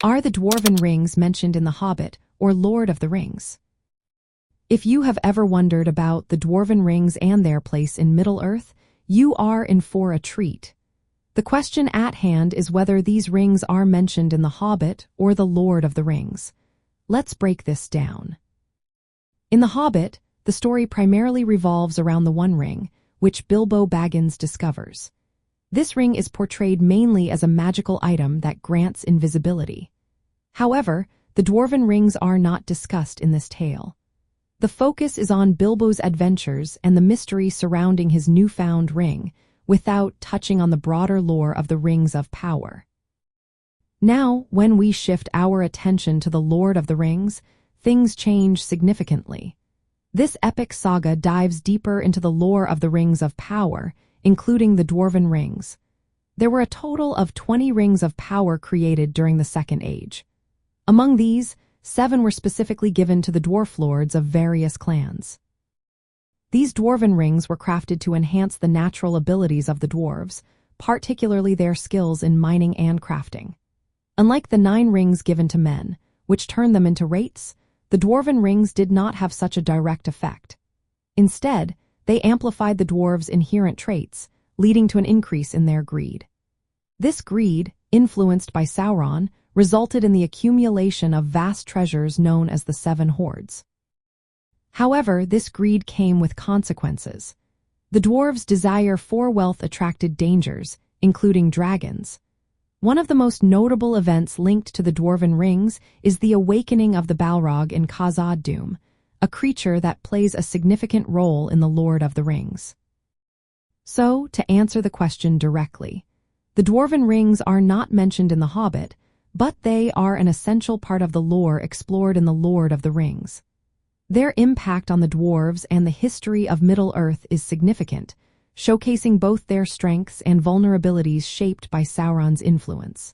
Are the Dwarven Rings mentioned in The Hobbit or Lord of the Rings? If you have ever wondered about the Dwarven Rings and their place in Middle-earth, you are in for a treat. The question at hand is whether these rings are mentioned in The Hobbit or the Lord of the Rings. Let's break this down. In The Hobbit, the story primarily revolves around the One Ring, which Bilbo Baggins discovers. This ring is portrayed mainly as a magical item that grants invisibility. However, the Dwarven Rings are not discussed in this tale. The focus is on Bilbo's adventures and the mystery surrounding his newfound ring, without touching on the broader lore of the Rings of Power. Now, when we shift our attention to the Lord of the Rings, things change significantly. This epic saga dives deeper into the lore of the Rings of Power, including the Dwarven Rings. There were a total of 20 Rings of Power created during the Second Age. Among these, 7 were specifically given to the dwarf lords of various clans. These Dwarven Rings were crafted to enhance the natural abilities of the dwarves, particularly their skills in mining and crafting. Unlike the 9 rings given to men, which turned them into wraiths, the Dwarven Rings did not have such a direct effect. Instead, they amplified the dwarves' inherent traits, leading to an increase in their greed. This greed, influenced by Sauron, resulted in the accumulation of vast treasures known as the Seven Hoards. However, this greed came with consequences. The dwarves' desire for wealth attracted dangers, including dragons. One of the most notable events linked to the Dwarven Rings is the awakening of the Balrog in Khazad-dûm, a creature that plays a significant role in the Lord of the Rings. So, to answer the question directly, the Dwarven Rings are not mentioned in The Hobbit, but they are an essential part of the lore explored in the Lord of the Rings. Their impact on the dwarves and the history of Middle-earth is significant, showcasing both their strengths and vulnerabilities shaped by Sauron's influence.